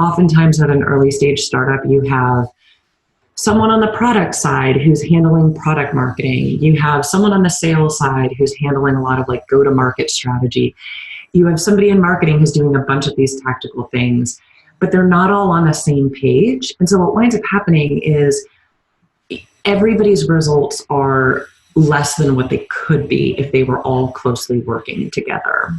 oftentimes at an early stage startup, you have someone on the product side who's handling product marketing. You have someone on the sales side who's handling a lot of like go-to-market strategy. You have somebody in marketing who's doing a bunch of these tactical things, but they're not all on the same page. And so what winds up happening is everybody's results are less than what they could be if they were all closely working together.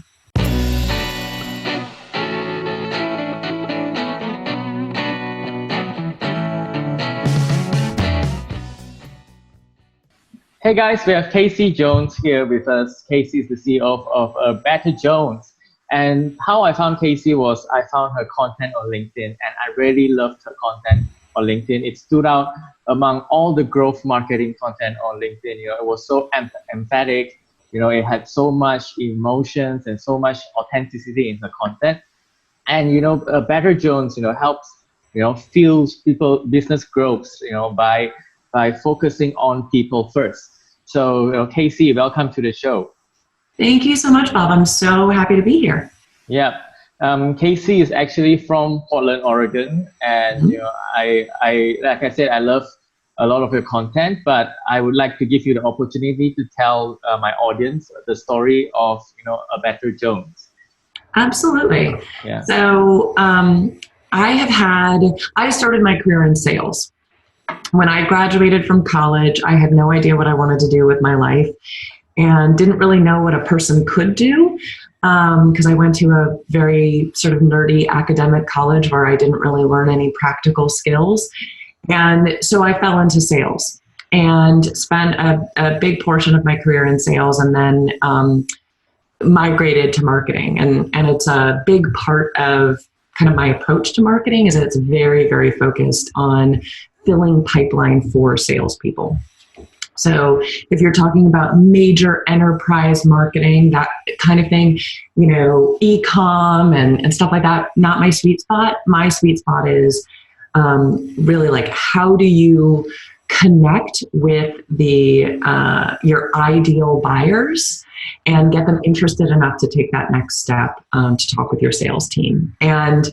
Hey guys, we have Kasey Jones here with us. Kasey is the CEO of Better Jones. And how I found Kasey was I found her content on LinkedIn, and I really loved her content on LinkedIn. It stood out among all the growth marketing content on LinkedIn. You know, it was so emphatic. You know, it had so much emotions and so much authenticity in the content. And you know, Better Jones, you know, helps fuels people business growth. You know, by focusing on people first. So, you know, Kasey, welcome to the show. Thank you so much, Bob. I'm so happy to be here. Yeah. Kasey is actually from Portland, Oregon. And, you know, I like I said, I love a lot of your content, but I would like to give you the opportunity to tell my audience the story of, you know, a Better Jones. Absolutely. Yeah. So I started my career in sales. When I graduated from college, I had no idea what I wanted to do with my life and didn't really know what a person could do because I went to a very sort of nerdy academic college where I didn't really learn any practical skills. And so I fell into sales and spent a big portion of my career in sales and then migrated to marketing. And it's a big part of kind of my approach to marketing is that it's very, very focused on filling pipeline for salespeople. So if you're talking about major enterprise marketing, that kind of thing, you know, e-com and stuff like that, not my sweet spot. My sweet spot is really like, how do you connect with your ideal buyers and get them interested enough to take that next step to talk with your sales team. And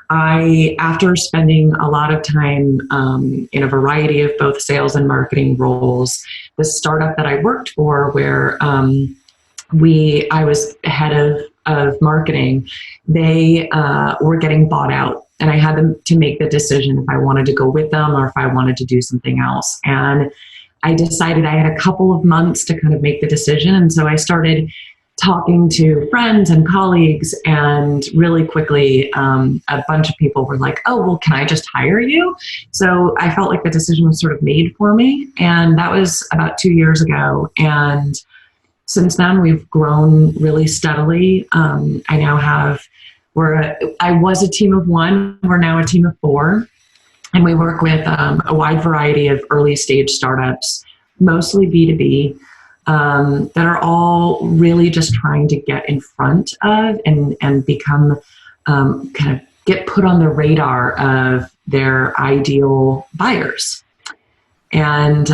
after spending a lot of time in a variety of both sales and marketing roles, the startup that I worked for where I was head of marketing, they were getting bought out. And I had to make the decision if I wanted to go with them or if I wanted to do something else. And I decided I had a couple of months to kind of make the decision. And so I started talking to friends and colleagues, and really quickly, a bunch of people were like, oh, well, can I just hire you? So I felt like the decision was sort of made for me. And that was about 2 years ago. And since then, we've grown really steadily. I was a team of 1. We're now a team of 4. And we work with a wide variety of early stage startups, mostly B2B, that are all really just trying to get in front of and become kind of get put on the radar of their ideal buyers. And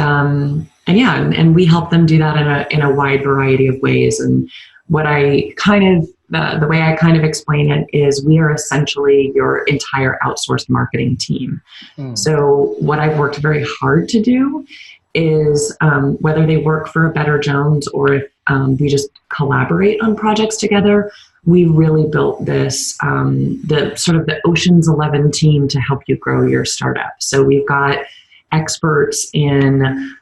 we help them do that in a wide variety of ways. And what the way I kind of explain it is we are essentially your entire outsourced marketing team. So what I've worked very hard to do is whether they work for a Better Jones or if we just collaborate on projects together, we really built this, the Ocean's 11 team to help you grow your startup. So we've got experts in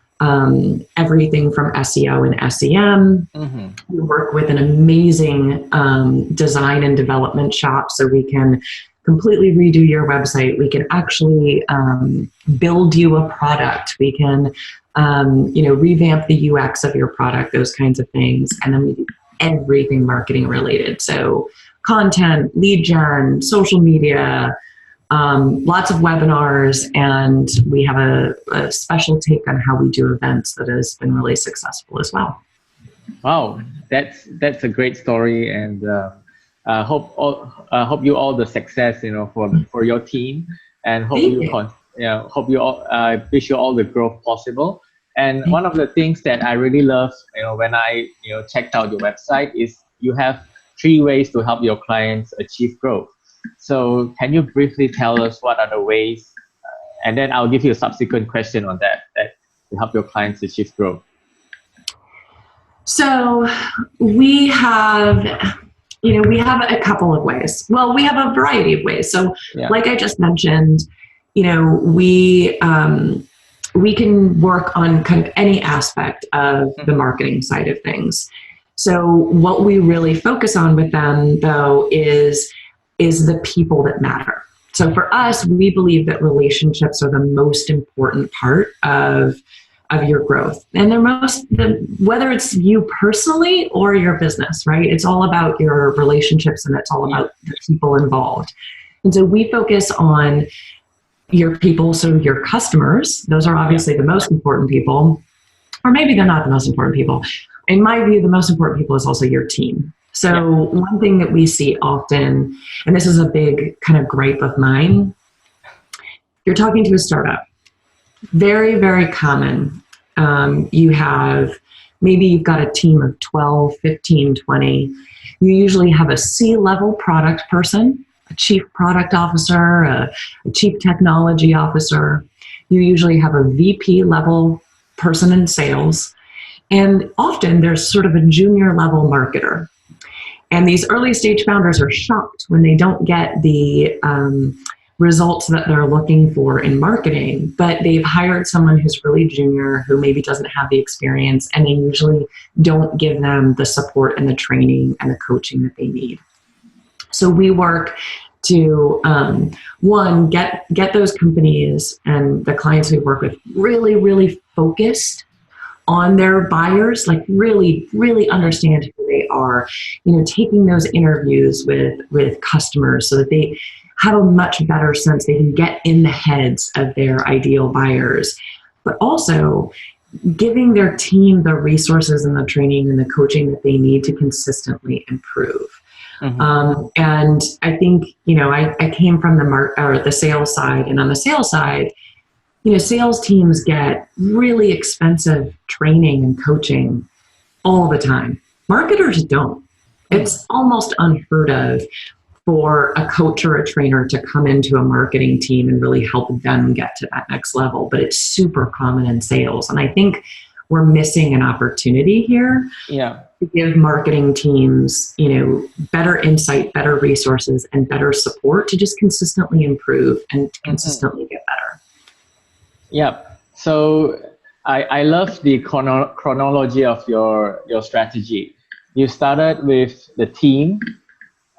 everything from SEO and SEM. Mm-hmm. We work with an amazing design and development shop so we can completely redo your website. We can actually build you a product. We can revamp the UX of your product, those kinds of things. And then we do everything marketing related. So content, lead gen, social media, lots of webinars, and we have a special take on how we do events that has been really successful as well. Wow, that's a great story, and hope you all the success, for your team, and wish you all the growth possible. And one of the things that I really love, when I checked out your website is you have 3 ways to help your clients achieve growth. So can you briefly tell us what are the ways, and then I'll give you a subsequent question on that to help your clients achieve growth. So we have a couple of ways. Well, we have a variety of ways. So like I just mentioned, we can work on kind of any aspect of the marketing side of things. So what we really focus on with them, though, is the people that matter. So for us, we believe that relationships are the most important part of your growth. And whether it's you personally or your business, right? It's all about your relationships, and it's all about the people involved. And so we focus on your people, so your customers. Those are obviously the most important people, or maybe they're not the most important people. In my view, the most important people is also your team. So one thing that we see often, and this is a big kind of gripe of mine, you're talking to a startup. Very, very common. You've got a team of 12, 15, 20. You usually have a C-level product person, a chief product officer, a chief technology officer. You usually have a VP level person in sales. And often there's sort of a junior level marketer. And these early stage founders are shocked when they don't get the results that they're looking for in marketing, but they've hired someone who's really junior, who maybe doesn't have the experience, and they usually don't give them the support and the training and the coaching that they need. So we work to, get those companies and the clients we work with really, really focused on their buyers, like really, really understand who they are, taking those interviews with customers so that they have a much better sense. They can get in the heads of their ideal buyers, but also giving their team the resources and the training and the coaching that they need to consistently improve. And I think, I came from the sales side, and on the sales side, sales teams get really expensive training and coaching all the time. Marketers don't. It's almost unheard of for a coach or a trainer to come into a marketing team and really help them get to that next level. But it's super common in sales. And I think we're missing an opportunity here to give marketing teams, better insight, better resources, and better support to just consistently improve and consistently get better. Yeah. So I love the chronology of your strategy. You started with the team,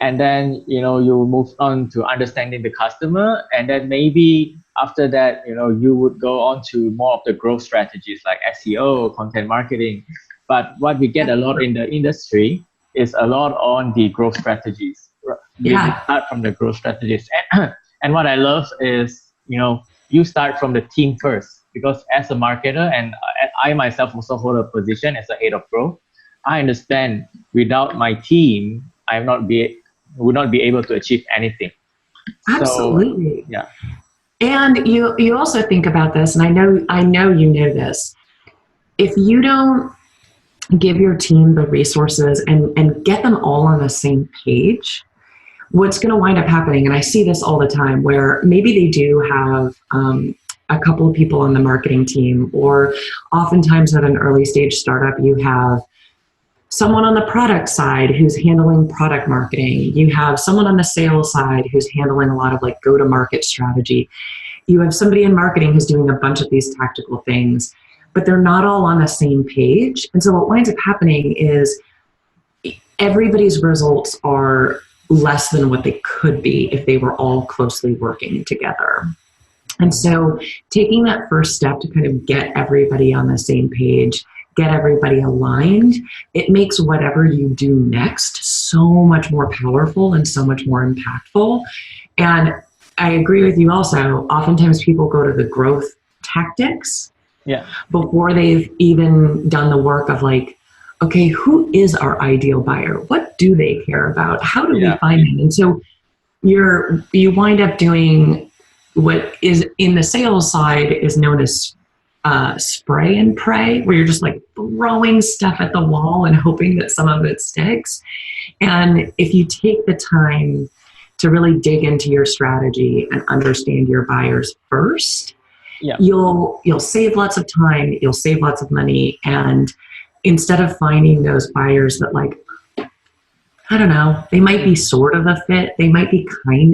and then, you moved on to understanding the customer. And then maybe after that, you would go on to more of the growth strategies like SEO, content marketing. But what we get a lot in the industry is a lot on the growth strategies. We start from the growth strategies. And what I love is, you start from the team first, because as a marketer, and I myself also hold a position as a head of growth, I understand without my team, would not be able to achieve anything. Absolutely. So, And you also think about this, and I know you know this. If you don't give your team the resources and get them all on the same page, what's going to wind up happening, and I see this all the time, where maybe they do have a couple of people on the marketing team, or oftentimes at an early stage startup, you have someone on the product side who's handling product marketing. You have someone on the sales side who's handling a lot of like go-to-market strategy. You have somebody in marketing who's doing a bunch of these tactical things, but they're not all on the same page. And so what winds up happening is everybody's results are less than what they could be if they were all closely working together. And so taking that first step to kind of get everybody on the same page, get everybody aligned, it makes whatever you do next so much more powerful and so much more impactful. And I agree with you also. Oftentimes people go to the growth tactics before they've even done the work of like, okay, who is our ideal buyer? What do they care about? How do we find them? And so you wind up doing what is in the sales side is known as spray and pray, where you're just like throwing stuff at the wall and hoping that some of it sticks. And if you take the time to really dig into your strategy and understand your buyers first, Yeah. you'll save lots of time, you'll save lots of money. And instead of finding those buyers that, like, I don't know, they might be sort of a fit, they might be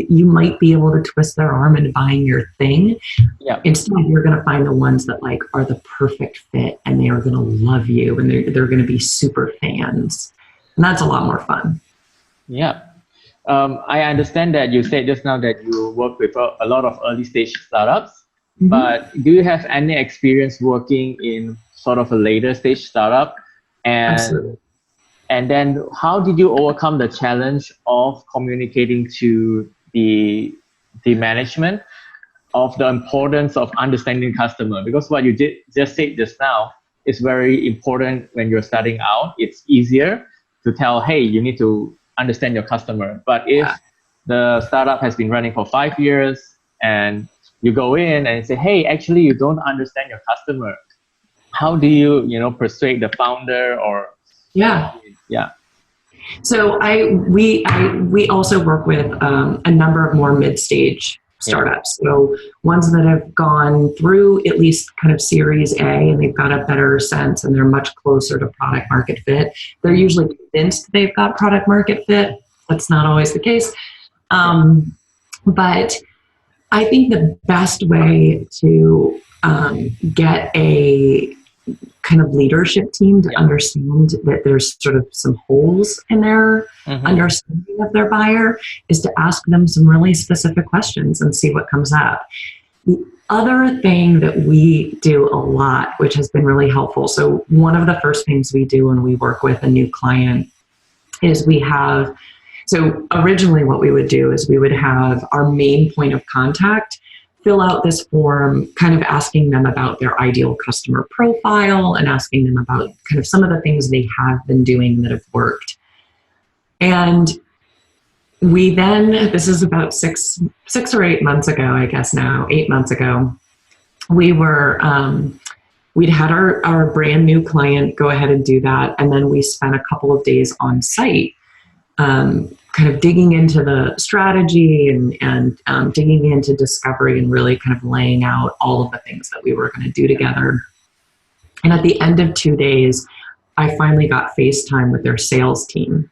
you might be able to twist their arm into buying your thing. Yeah. Instead, you're going to find the ones that, like, are the perfect fit, and they are going to love you, and they're going to be super fans. And that's a lot more fun. Yeah. I understand that you said just now that you work with a lot of early stage startups, Mm-hmm. but do you have any experience working in sort of a later stage startup? Absolutely. And then how did you overcome the challenge of communicating to the management of the importance of understanding customer? Because what you just said just now is very important when you're starting out. It's easier to tell, hey, you need to understand your customer. But if the startup has been running for 5 years and you go in and say, hey, actually, you don't understand your customer, how do you persuade the founder or Yeah. Yeah. So we also work with a number of more mid-stage startups. So ones that have gone through at least kind of Series A, and they've got a better sense, and they're much closer to product market fit. They're usually convinced they've got product market fit. That's not always the case. But I think the best way to get a kind of leadership team to understand that there's sort of some holes in their understanding of their buyer is to ask them some really specific questions and see what comes up. The other thing that we do a lot, which has been really helpful, so one of the first things we do when we work with a new client is so originally what we would do is we would have our main point of contact fill out this form, kind of asking them about their ideal customer profile and asking them about kind of some of the things they have been doing that have worked. And we then, this is about six or 8 months ago, I guess now, 8 months ago, we'd had our brand new client go ahead and do that. And then we spent a couple of days on site kind of digging into the strategy and digging into discovery and really kind of laying out all of the things that we were going to do together. And at the end of 2 days, I finally got FaceTime with their sales team.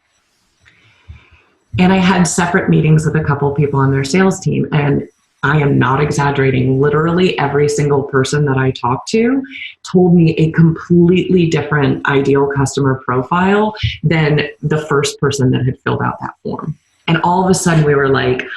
And I had separate meetings with a couple of people on their sales team. And I am not exaggerating. Literally every single person that I talked to told me a completely different ideal customer profile than the first person that had filled out that form. And all of a sudden we were like,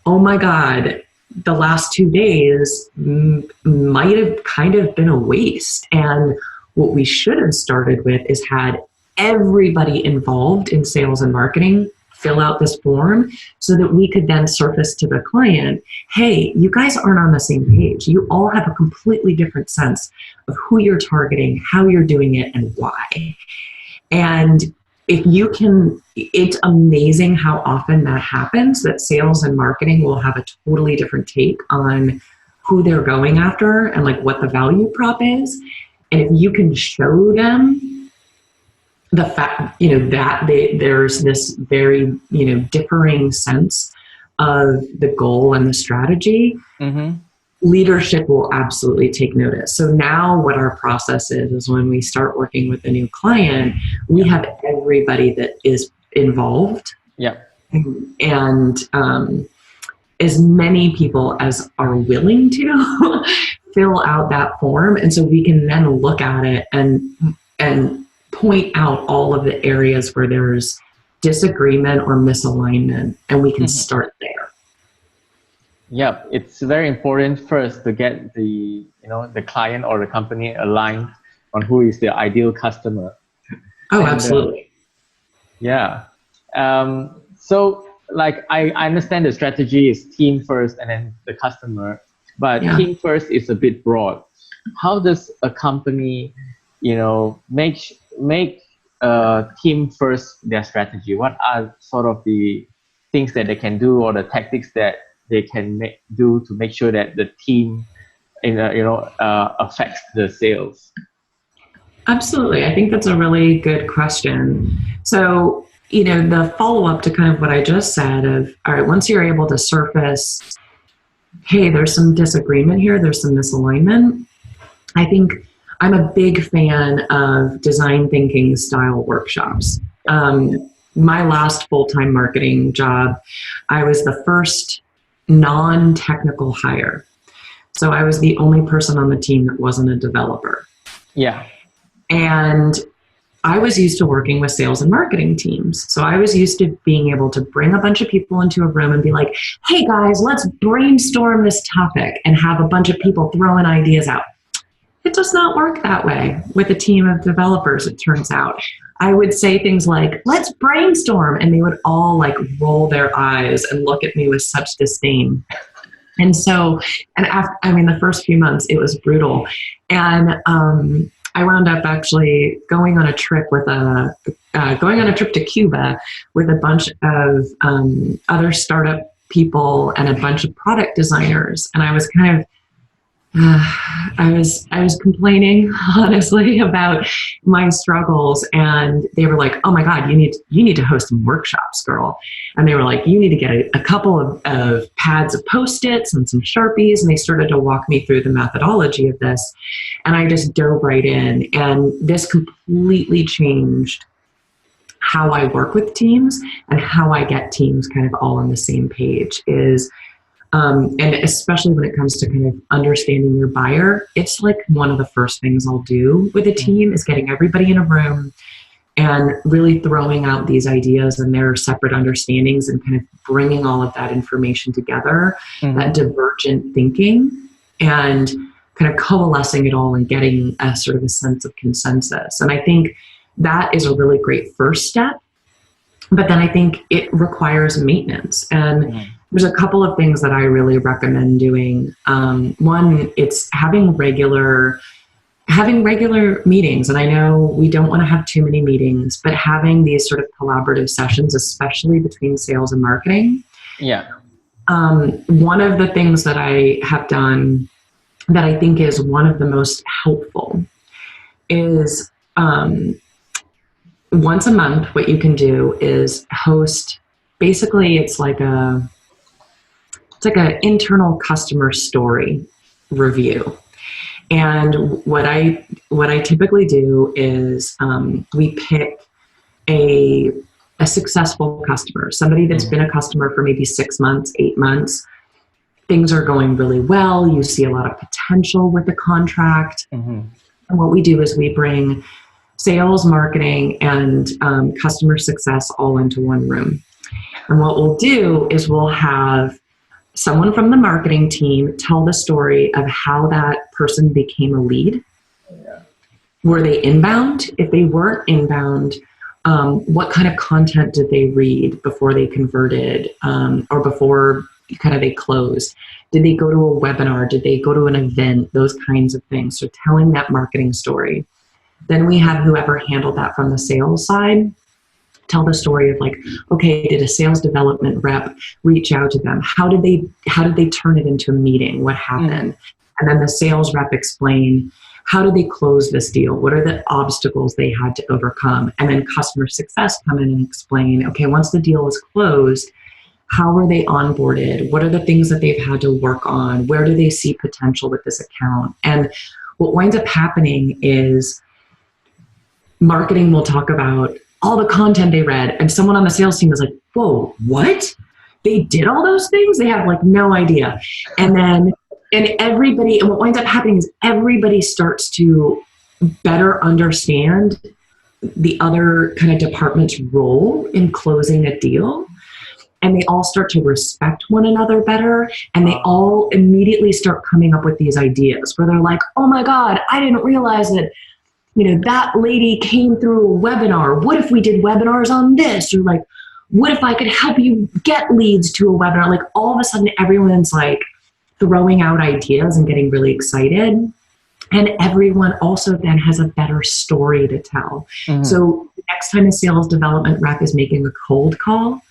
oh my God, the last 2 days might have kind of been a waste. And what we should have started with is had everybody involved in sales and marketing fill out this form so that we could then surface to the client, hey, you guys aren't on the same page. You all have a completely different sense of who you're targeting, how you're doing it, and why. And if you can, it's amazing how often that happens, that sales and marketing will have a totally different take on who they're going after and like what the value prop is. And if you can show them the fact, that there's this very, differing sense of the goal and the strategy, leadership will absolutely take notice. So now what our process is when we start working with a new client, we have everybody that is involved. And as many people as are willing to fill out that form. And so we can then look at it and point out all of the areas where there's disagreement or misalignment, and we can start there. Yeah, it's very important first to get the client or the company aligned on who is the ideal customer. Oh, absolutely. So like I understand the strategy is team first and then the customer, but team first is a bit broad. How does a company make team first their strategy? What are sort of the things that they can do or the tactics that they can do to make sure that the team affects the sales? Absolutely. I think that's a really good question. So, the follow-up to kind of what I just said of, all right, once you're able to surface, hey, there's some disagreement here, there's some misalignment, I think I'm a big fan of design thinking style workshops. My last full-time marketing job, I was the first non-technical hire. So I was the only person on the team that wasn't a developer. Yeah. And I was used to working with sales and marketing teams. So I was used to being able to bring a bunch of people into a room and be like, hey guys, let's brainstorm this topic, and have a bunch of people throwing ideas out. It does not work that way with a team of developers, it turns out. I would say things like, let's brainstorm, and they would all like roll their eyes and look at me with such disdain. And so, the first few months, it was brutal. And I wound up actually going on a trip to Cuba with a bunch of other startup people and a bunch of product designers. And I was kind of, I was complaining honestly about my struggles, and they were like, "Oh my God, you need to host some workshops, girl." And they were like, "You need to get a couple of pads of Post-its and some Sharpies." And they started to walk me through the methodology of this, and I just dove right in. And this completely changed how I work with teams and how I get teams kind of all on the same page. And especially when it comes to kind of understanding your buyer, it's like one of the first things I'll do with a team is getting everybody in a room and really throwing out these ideas and their separate understandings and kind of bringing all of that information together, that divergent thinking, and kind of coalescing it all and getting a sort of a sense of consensus. And I think that is a really great first step. But then I think it requires maintenance. And there's a couple of things that I really recommend doing. One, it's having regular meetings. And I know we don't want to have too many meetings, but having these sort of collaborative sessions, especially between sales and marketing. Yeah. One of the things that I have done that I think is one of the most helpful is once a month, what you can do is host, basically it's like an internal customer story review. And what I typically do is we pick a successful customer, somebody that's been a customer for maybe 6 months, 8 months. Things are going really well. You see a lot of potential with the contract. And what we do is we bring sales, marketing, and customer success all into one room. And what we'll do is we'll have someone from the marketing team tell the story of how that person became a lead. Were they inbound? If they weren't inbound, what kind of content did they read before they converted, or before kind of they closed? Did they go to a webinar? Did they go to an event? Those kinds of things. So telling that marketing story. Then we have whoever handled that from the sales side tell the story of like, okay, did a sales development rep reach out to them? How did they turn it into a meeting? What happened? And then the sales rep explain, how did they close this deal? What are the obstacles they had to overcome? And then customer success come in and explain, okay, once the deal is closed, how were they onboarded? What are the things that they've had to work on? Where do they see potential with this account? And what winds up happening is marketing will talk about all the content they read, and someone on the sales team is like, whoa, what? They did all those things? They have like no idea. And what winds up happening is everybody starts to better understand the other kind of department's role in closing a deal. And they all start to respect one another better. And they all immediately start coming up with these ideas where they're like, oh my God, I didn't realize that, that lady came through a webinar. What if we did webinars on this? Or like, what if I could help you get leads to a webinar? Like all of a sudden everyone's like throwing out ideas and getting really excited. And everyone also then has a better story to tell. So next time a sales development rep is making a cold call,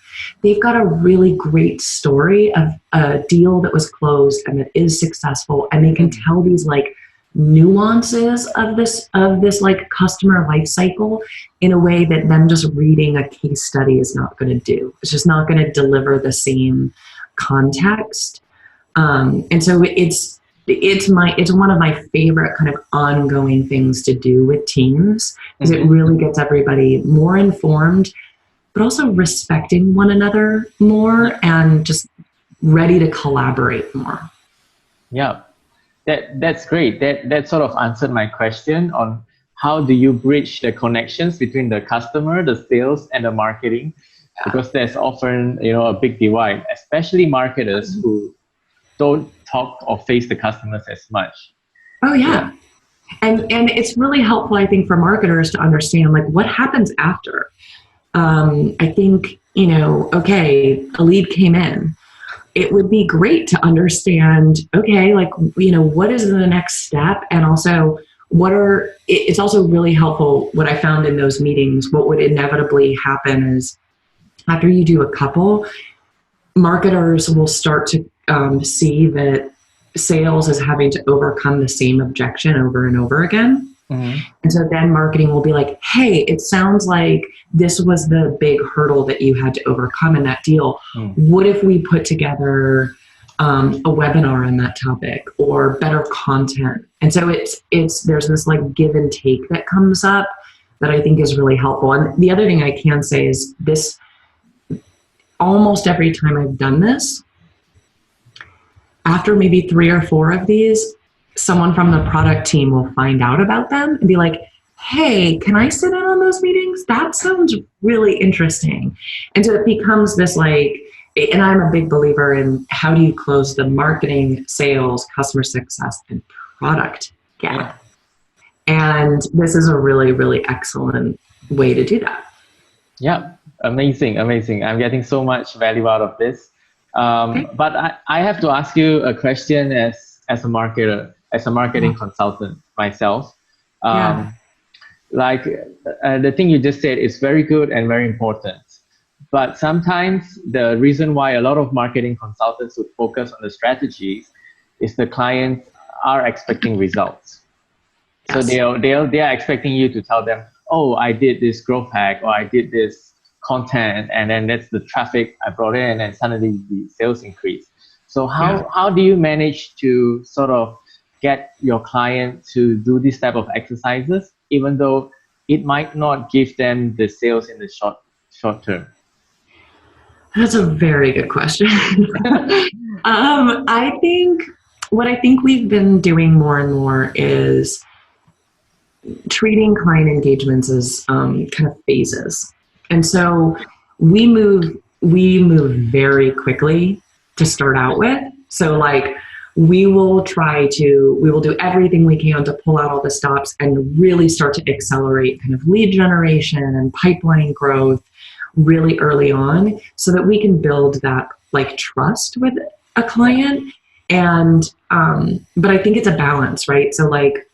they've got a really great story of a deal that was closed and that is successful. And they can tell these like nuances of this like customer life cycle in a way that them just reading a case study is not going to do. It's just not going to deliver the same context. And so it's one of my favorite kind of ongoing things to do with teams, because it really gets everybody more informed, but also respecting one another more and just ready to collaborate more. Yeah, that's great. That sort of answered my question on how do you bridge the connections between the customer, the sales, and the marketing, because there's often a big divide, especially marketers who don't talk or face the customers as much. Oh yeah. And it's really helpful, I think, for marketers to understand like what happens after. I think, okay, a lead came in. It would be great to understand, okay, like, what is the next step? And also it's also really helpful, what I found in those meetings, what would inevitably happen is after you do a couple, marketers will start to see that sales is having to overcome the same objection over and over again. Mm-hmm. And so then marketing will be like, hey, it sounds like this was the big hurdle that you had to overcome in that deal. What if we put together a webinar on that topic or better content? And so there's this like give and take that comes up that I think is really helpful. And the other thing I can say is this, almost every time I've done this, after maybe 3 or 4 of these, someone from the product team will find out about them and be like, hey, can I sit in on those meetings? That sounds really interesting. And so it becomes this like, and I'm a big believer in how do you close the marketing, sales, customer success, and product gap. And this is a really, really excellent way to do that. Yeah, amazing. I'm getting so much value out of this. But I have to ask you a question as a marketer, as a marketing consultant myself. Like the thing you just said is very good and very important. But sometimes the reason why a lot of marketing consultants would focus on the strategies is the clients are expecting results. So they are expecting you to tell them, oh, I did this growth hack, or I did this content, and then that's the traffic I brought in, and suddenly the sales increase. So how do you manage to sort of get your client to do this type of exercises, even though it might not give them the sales in the short term? That's a very good question. I think we've been doing more and more is treating client engagements as kind of phases. And so we move very quickly to start out with. So like we will do everything we can to pull out all the stops and really start to accelerate kind of lead generation and pipeline growth really early on so that we can build that like trust with a client. And, but I think it's a balance, right? So like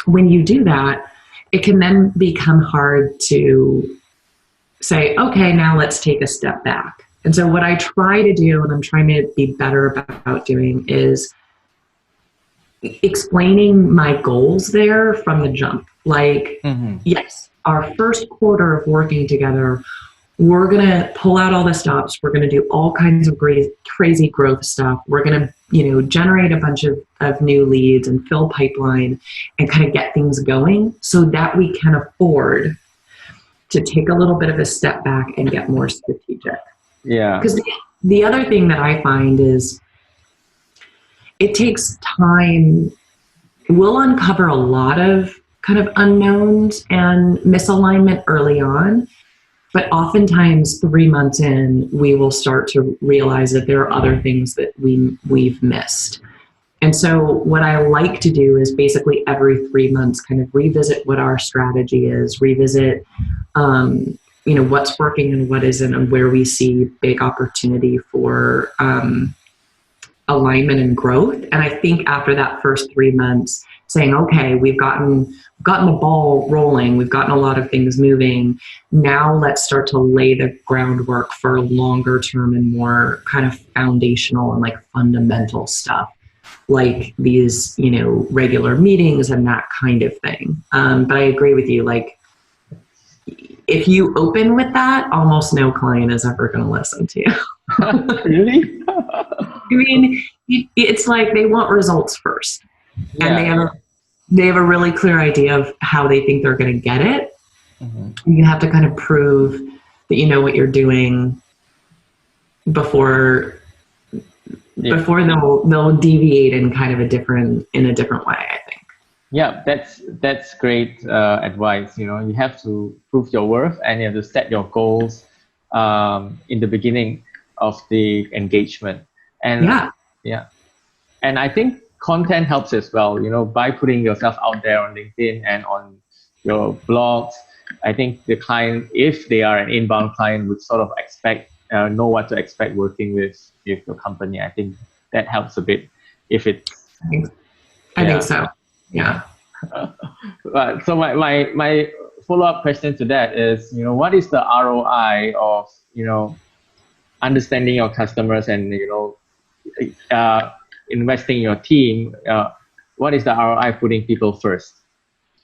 when you do that, it can then become hard to say, okay, now let's take a step back. And so what I try to do, and I'm trying to be better about doing, is explaining my goals there from the jump. Like, yes, our first quarter of working together, we're going to pull out all the stops. We're going to do all kinds of great, crazy growth stuff. We're going to, generate a bunch of new leads and fill pipeline and kind of get things going so that we can afford to take a little bit of a step back and get more strategic. Yeah. Because the other thing that I find is it takes time. We'll uncover a lot of kind of unknowns and misalignment early on, but oftentimes 3 months in, we will start to realize that there are other things that we've missed. And so what I like to do is basically every 3 months kind of revisit what our strategy is, revisit what's working and what isn't, and where we see big opportunity for alignment and growth. And I think after that first 3 months, saying, okay, we've gotten the ball rolling, we've gotten a lot of things moving. Now let's start to lay the groundwork for longer term and more kind of foundational and like fundamental stuff. like these, regular meetings and that kind of thing. But I agree with you. Like, if you open with that, almost no client is ever going to listen to you. Really? I mean, it's like they want results first, and Yeah. they have a really clear idea of how they think they're going to get it. Mm-hmm. You have to kind of prove that you know what you're doing before they'll deviate in kind of a different way, I think. Yeah, that's great advice. You have to prove your worth, and you have to set your goals in the beginning of the engagement. And yeah, and I think content helps as well. By putting yourself out there on LinkedIn and on your blogs, I think the client, if they are an inbound client, would sort of know what to expect working with your company. I think that helps a bit. If it's, I think so. Yeah. So my follow-up question to that is, what is the ROI of, understanding your customers and, investing in your team? What is the ROI putting people first?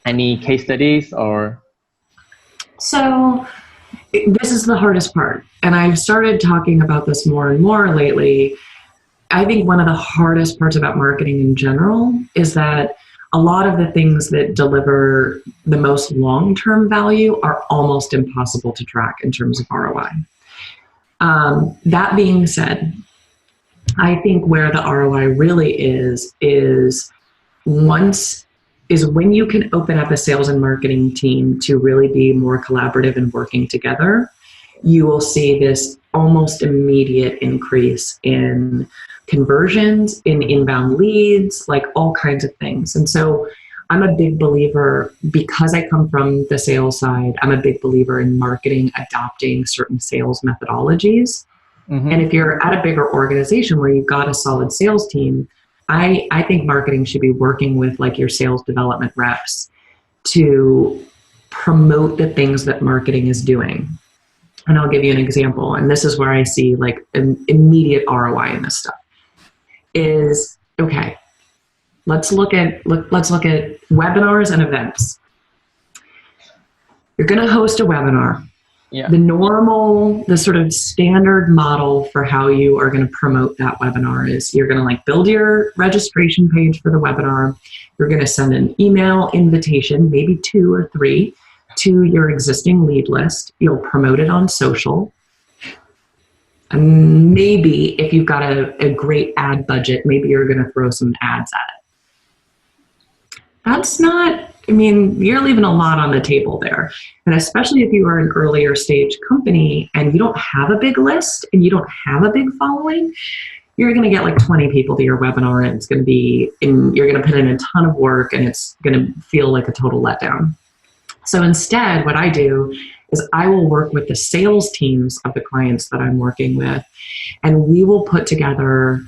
Any case studies or? So this is the hardest part. And I've started talking about this more and more lately. I think one of the hardest parts about marketing in general is that a lot of the things that deliver the most long-term value are almost impossible to track in terms of ROI. That being said, I think where the ROI really is when you can open up a sales and marketing team to really be more collaborative and working together, you will see this almost immediate increase in conversions, in inbound leads, like all kinds of things. And so I'm a big believer, because I come from the sales side, I'm a big believer in marketing adopting certain sales methodologies. Mm-hmm. And if you're at a bigger organization where you've got a solid sales team, I think marketing should be working with like your sales development reps to promote the things that marketing is doing. And I'll give you an example. And this is where I see like an immediate ROI in this stuff. Is okay. Let's look at webinars and events. You're going to host a webinar. Yeah. The sort of standard model for how you are going to promote that webinar is you're going to like build your registration page for the webinar. You're going to send an email invitation, maybe 2 or 3, to your existing lead list. You'll promote it on social. And maybe if you've got a great ad budget, maybe you're going to throw some ads at it. That's not, you're leaving a lot on the table there. And especially if you are an earlier stage company and you don't have a big list and you don't have a big following, you're going to get like 20 people to your webinar, and you're going to put in a ton of work, and it's going to feel like a total letdown. So instead, what I do is I will work with the sales teams of the clients that I'm working with, and we will put together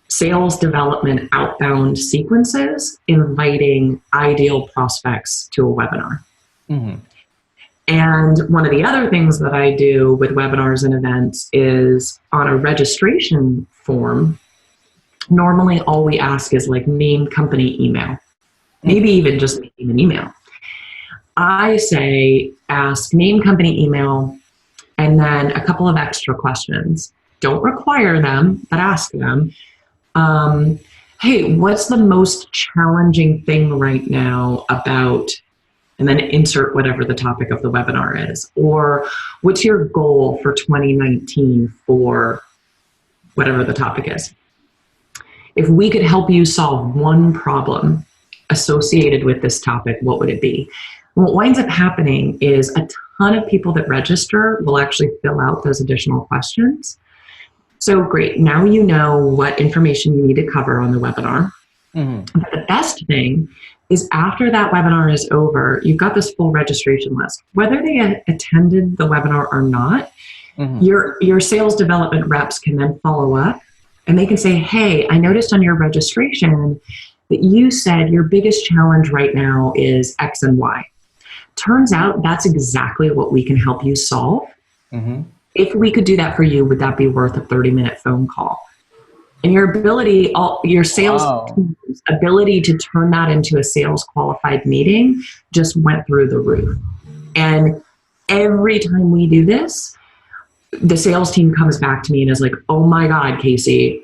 sales development outbound sequences inviting ideal prospects to a webinar. Mm-hmm. And one of the other things that I do with webinars and events is on a registration form, normally all we ask is like name, company, email, maybe even just name and email. I say, ask name, company, email, and then a couple of extra questions. Don't require them, but ask them. Hey, what's the most challenging thing right now about, and then insert whatever the topic of the webinar is, or what's your goal for 2019 for whatever the topic is. If we could help you solve one problem associated with this topic, what would it be? What winds up happening is a ton of people that register will actually fill out those additional questions. So great, now you know what information you need to cover on the webinar. Mm-hmm. But the best thing is after that webinar is over, you've got this full registration list. Whether they attended the webinar or not, mm-hmm. your sales development reps can then follow up, and they can say, hey, I noticed on your registration that you said your biggest challenge right now is X and Y. Turns out that's exactly what we can help you solve. Mm-hmm. If we could do that for you, would that be worth a 30-minute phone call? And your sales Wow. team's ability to turn that into a sales qualified meeting just went through the roof. And every time we do this, the sales team comes back to me and is like, oh my God, Kasey,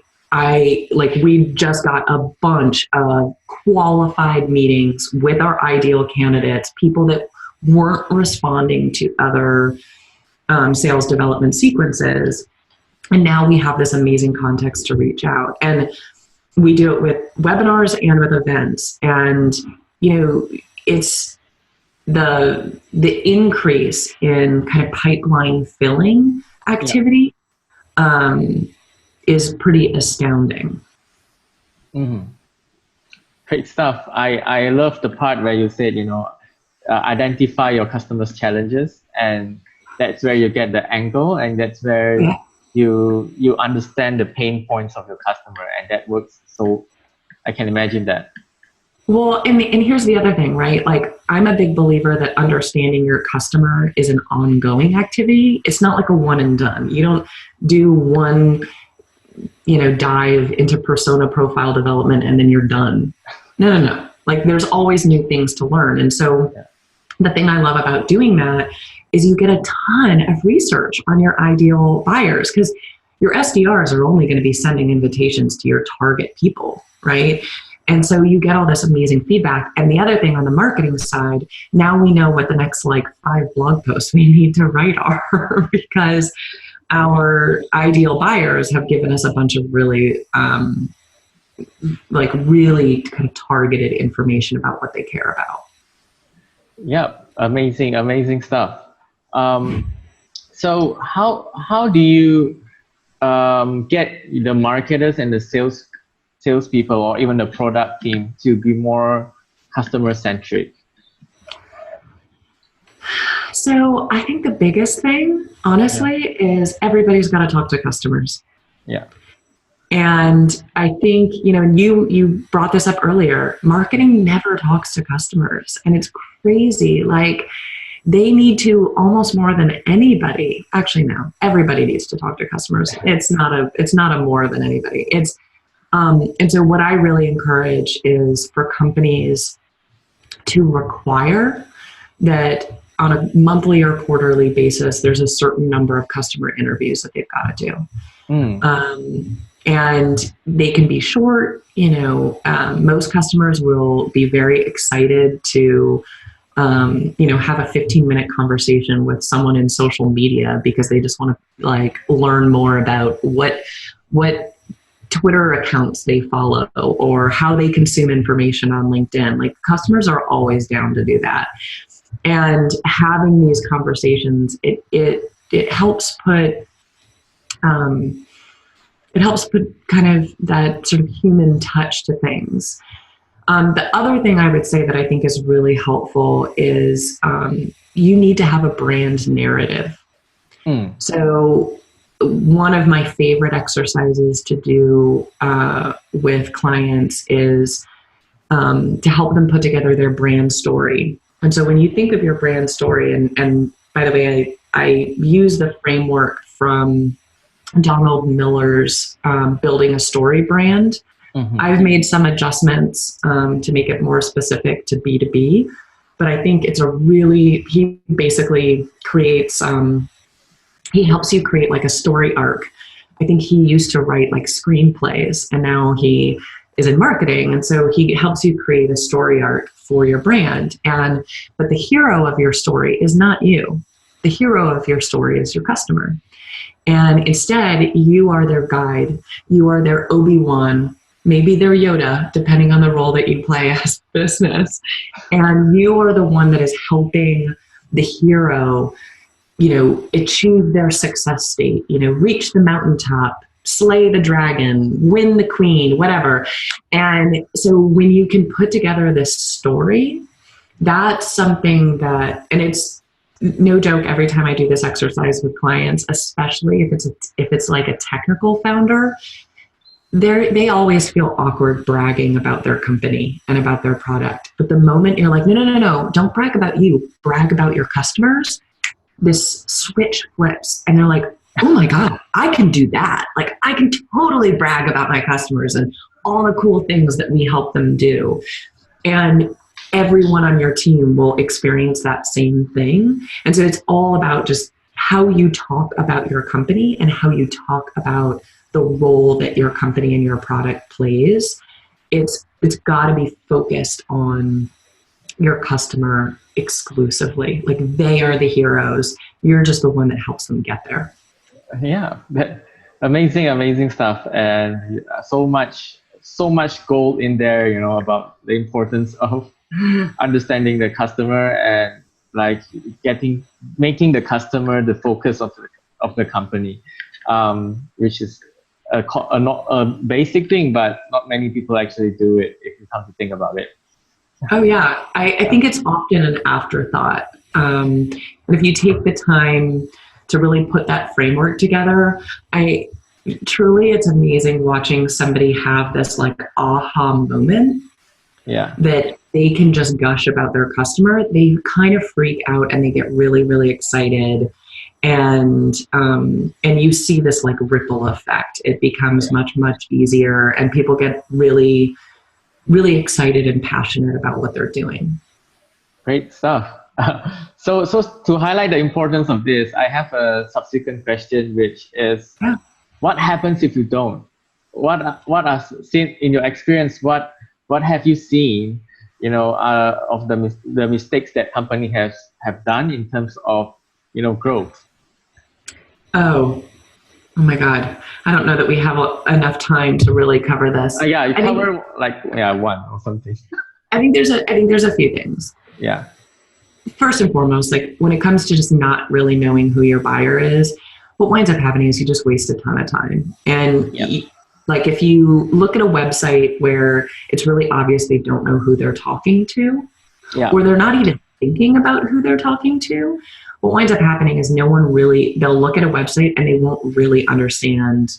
we've just got a bunch of qualified meetings with our ideal candidates, people that weren't responding to other sales development sequences. And now we have this amazing context to reach out. And we do it with webinars and with events. And, it's the increase in kind of pipeline filling activity is pretty astounding. Mm-hmm. Great stuff. I love the part where you said, identify your customers' challenges, and that's where you get the angle, and that's where you understand the pain points of your customer, and that works. So I can imagine that. Well, and here's the other thing, right? Like, I'm a big believer that understanding your customer is an ongoing activity. It's not like a one and done. You don't do one, dive into persona profile development and then you're done. No. Like, there's always new things to learn. And so the thing I love about doing that is you get a ton of research on your ideal buyers, because your SDRs are only going to be sending invitations to your target people, right? And so you get all this amazing feedback. And the other thing on the marketing side, now we know what the next 5 blog posts we need to write are because our ideal buyers have given us a bunch of really, really kind of targeted information about what they care about. Yep, amazing stuff. So how do you get the marketers and the salespeople, or even the product team, to be more customer centric? So I think the biggest thing, honestly, is everybody's got to talk to customers. Yeah. And I think, you brought this up earlier, marketing never talks to customers, and it's crazy. Like, they need to, almost more than anybody. Actually, no, everybody needs to talk to customers. It's not a more than anybody. And so what I really encourage is for companies to require that on a monthly or quarterly basis, there's a certain number of customer interviews that they've got to do. And they can be short. Most customers will be very excited to, have a 15-minute conversation with someone in social media because they just want to learn more about what Twitter accounts they follow or how they consume information on LinkedIn. Customers are always down to do that. And having these conversations, it helps put kind of that sort of human touch to things. The other thing I would say that I think is really helpful is you need to have a brand narrative. So one of my favorite exercises to do with clients is to help them put together their brand story. And so when you think of your brand story, and by the way, I use the framework from Donald Miller's Building a Story Brand. I've made some adjustments to make it more specific to B2B, but I think he basically creates, he helps you create a story arc. I think he used to write screenplays, and now he is in marketing. And so he helps you create a story arc for your brand. But the hero of your story is not you. The hero of your story is your customer. And instead, you are their guide. You are their Obi-Wan, maybe their Yoda, depending on the role that you play as a business. And you are the one that is helping the hero, achieve their success state, reach the mountaintop, slay the dragon, win the queen, whatever. And so when you can put together this story, that's something that, and it's no joke, every time I do this exercise with clients, especially if it's like a technical founder, they always feel awkward bragging about their company and about their product. But the moment you're like, no, don't brag about you, brag about your customers, this switch flips, and they're like, oh my God, I can do that. Like I can totally brag about my customers and all the cool things that we help them do. And everyone on your team will experience that same thing. And so it's all about just how you talk about your company and how you talk about the role that your company and your product plays. It's got to be focused on your customer exclusively. Like they are the heroes. You're just the one that helps them get there. Yeah, amazing stuff, and so much gold in there. About the importance of understanding the customer and like making the customer the focus of the company, which is not a basic thing, but not many people actually do it if you come to think about it. Oh yeah, I think it's often an afterthought. And if you take the time to really put that framework together, it's amazing watching somebody have this like aha moment. Yeah. That they can just gush about their customer. They kind of freak out and they get really, really excited. And you see this like ripple effect. It becomes much, much easier and people get really, really excited and passionate about what they're doing. Great stuff. So to highlight the importance of this, I have a subsequent question, which is, what happens if you don't? What are seen in your experience? What have you seen? Of the mistakes that company have done in terms of growth. Oh my God. I don't know that we have enough time to really cover this. Yeah, you cover one or something. I think there's a few things. Yeah. First and foremost, like when it comes to just not really knowing who your buyer is, what winds up happening is you just waste a ton of time. And like if you look at a website where it's really obvious they don't know who they're talking to, or they're not even thinking about who they're talking to, what winds up happening is they'll look at a website and they won't really understand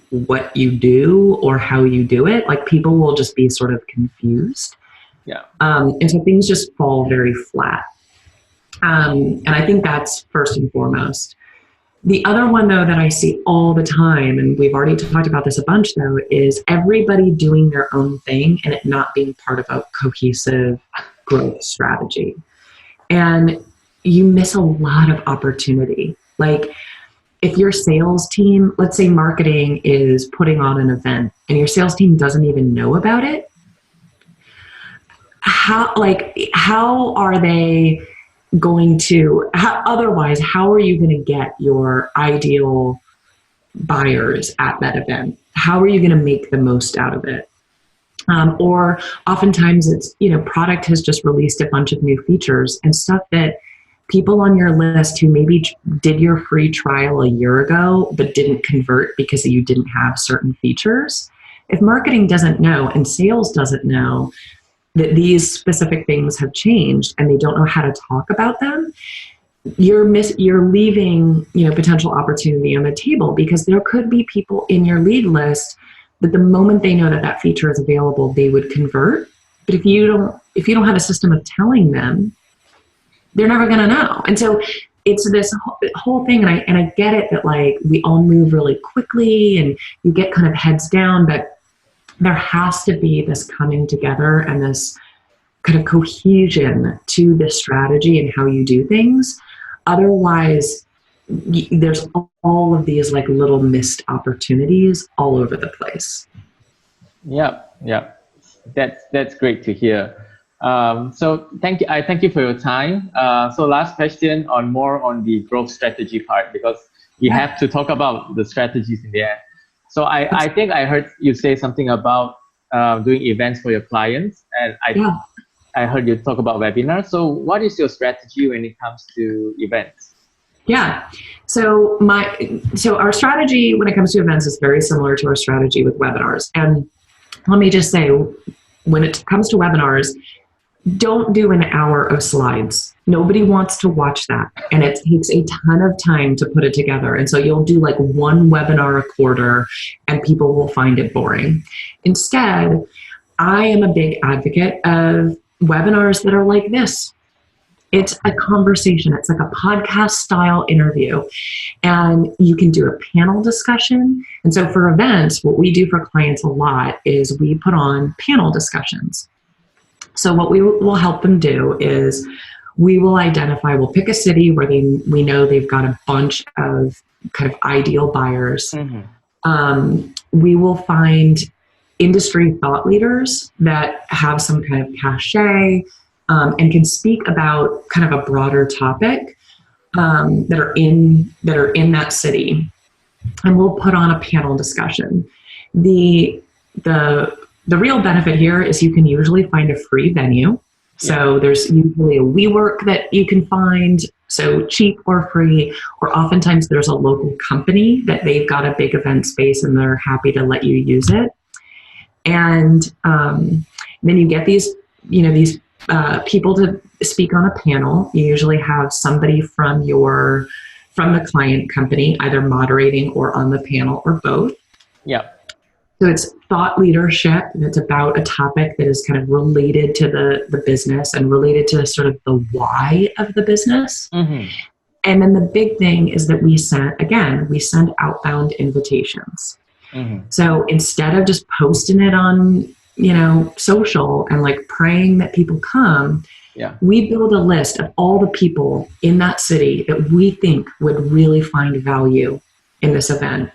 what you do or how you do it. Like people will just be sort of confused. Yeah. And so things just fall very flat. And I think that's first and foremost. The other one, though, that I see all the time, and we've already talked about this a bunch, though, is everybody doing their own thing and it not being part of a cohesive growth strategy. And you miss a lot of opportunity. Like if your sales team, let's say marketing is putting on an event and your sales team doesn't even know about it, how are they going to, how are you going to get your ideal buyers at that event? How are you going to make the most out of it? Or oftentimes it's, product has just released a bunch of new features and stuff that people on your list who maybe did your free trial a year ago, but didn't convert because you didn't have certain features. If marketing doesn't know and sales doesn't know that these specific things have changed and they don't know how to talk about them, you're leaving, potential opportunity on the table, because there could be people in your lead list that the moment they know that feature is available, they would convert. But if you don't have a system of telling them, they're never going to know. And so it's this whole thing. And I get it that like we all move really quickly and you get kind of heads down, but there has to be this coming together and this kind of cohesion to this strategy and how you do things. Otherwise, there's all of these like little missed opportunities all over the place. Yeah. That's great to hear. So I thank you for your time. So last question more on the growth strategy part, because we have to talk about the strategies in the end. So I think I heard you say something about doing events for your clients, and I heard you talk about webinars. So what is your strategy when it comes to events? Yeah. So our strategy when it comes to events is very similar to our strategy with webinars. And let me just say, when it comes to webinars, don't do an hour of slides. Nobody wants to watch that. And it takes a ton of time to put it together. And so you'll do like one webinar a quarter and people will find it boring. Instead, I am a big advocate of webinars that are like this. It's a conversation. It's like a podcast style interview. And you can do a panel discussion. And so for events, what we do for clients a lot is we put on panel discussions. So what we will help them do is we will identify, we'll pick a city where we know they've got a bunch of kind of ideal buyers. We will find industry thought leaders that have some kind of cachet and can speak about kind of a broader topic that are in that city, and we'll put on a panel discussion. The real benefit here is you can usually find a free venue. So there's usually a WeWork that you can find, so cheap or free, or oftentimes there's a local company that they've got a big event space and they're happy to let you use it. And then you get these people to speak on a panel. You usually have somebody from the client company, either moderating or on the panel or both. Yeah. So it's thought leadership, and it's about a topic that is kind of related to the business and related to sort of the why of the business. And then the big thing is that we send outbound invitations. So instead of just posting it on, social and like praying that people come, we build a list of all the people in that city that we think would really find value in this event.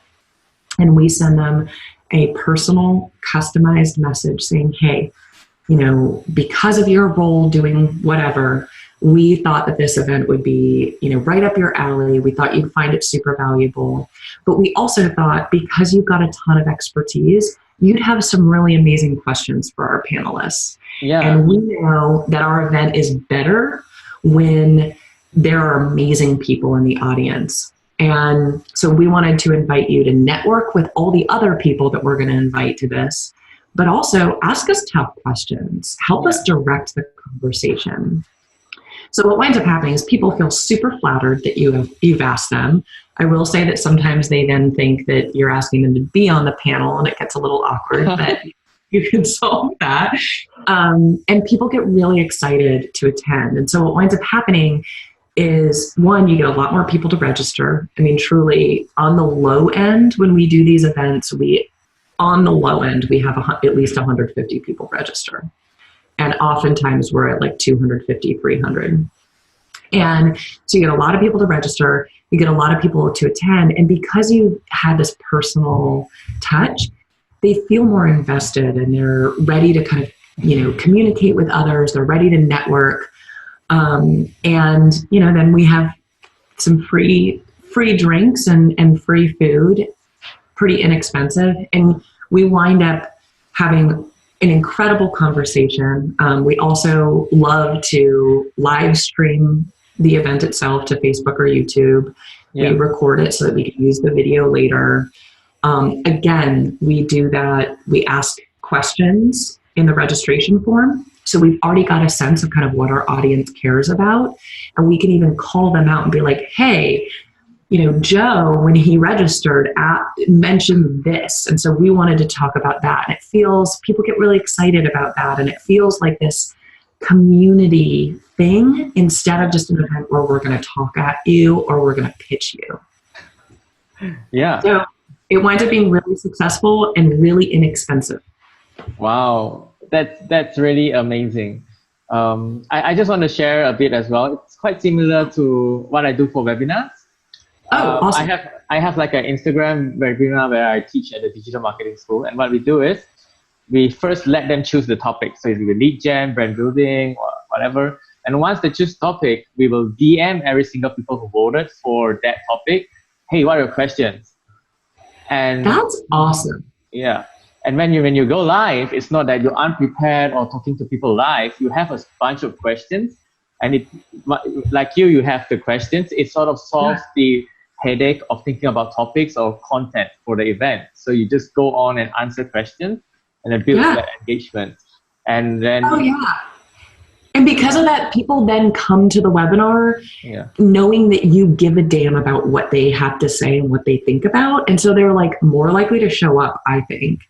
And we send them a personal, customized message saying, hey, because of your role doing whatever, we thought that this event would be, right up your alley. We thought you'd find it super valuable. But we also thought because you've got a ton of expertise, you'd have some really amazing questions for our panelists. And we know that our event is better when there are amazing people in the audience. And so we wanted to invite you to network with all the other people that we're going to invite to this, but also ask us tough questions, help us direct the conversation. So what winds up happening is people feel super flattered that you've asked them. I will say that sometimes they then think that you're asking them to be on the panel, and it gets a little awkward, but you can solve that. And people get really excited to attend. And so what winds up happening is, one, you get a lot more people to register. I mean, truly, on the low end, when we do these events, we have at least 150 people register. And oftentimes we're at like 250, 300. And so you get a lot of people to register, you get a lot of people to attend. And because you had this personal touch, they feel more invested and they're ready to kind of, communicate with others. They're ready to network. And, then we have some free drinks and free food, pretty inexpensive. And we wind up having an incredible conversation. We also love to live stream the event itself to Facebook or YouTube. We record it so that we can use the video later. Again, we do that. We ask questions in the registration form. So we've already got a sense of kind of what our audience cares about. And we can even call them out and be like, hey, Joe, when he registered, mentioned this. And so we wanted to talk about that. And people get really excited about that. And it feels like this community thing instead of just an event where we're going to talk at you or we're going to pitch you. Yeah. So it winds up being really successful and really inexpensive. Wow. That's really amazing. I just want to share a bit as well. It's quite similar to what I do for webinars. Awesome. I have like an Instagram webinar where I teach at the digital marketing school. And what we do is we first let them choose the topic. So it's lead gen, brand building, or whatever. And once they choose topic, we will DM every single people who voted for that topic. Hey, what are your questions? And that's awesome. Yeah. And when you go live, it's not that you're unprepared or talking to people live. You have a bunch of questions. And you have the questions. It sort of solves the headache of thinking about topics or content for the event. So you just go on and answer questions and then build that engagement. And then and because of that, people then come to the webinar knowing that you give a damn about what they have to say and what they think about. And so they're like more likely to show up, I think.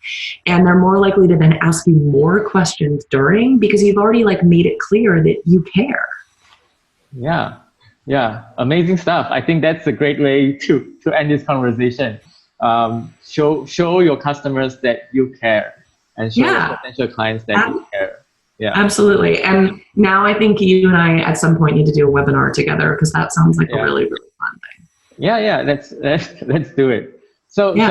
And they're more likely to then ask you more questions during, because you've already like made it clear that you care. Yeah, yeah, amazing stuff. I think that's a great way to end this conversation. Show your customers that you care, and show your Yeah, potential clients that you ab- care. Yeah, absolutely. And now I think you and I at some point need to do a webinar together because that sounds like a yeah, really, really fun thing. yeah. Let's do it. Yeah,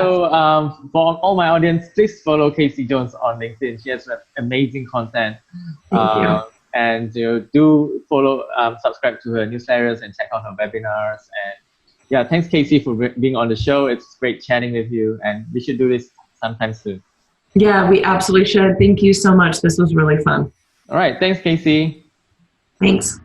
For all my audience, please follow Kasey Jones on LinkedIn. She has amazing content. thank you. And do follow, subscribe to her newsletters and check out her webinars. And yeah, thanks Kasey for being on the show. It's great chatting with you, and we should do this sometime soon. Yeah, we absolutely should. Thank you so much. This was really fun. All right, thanks Kasey. Thanks.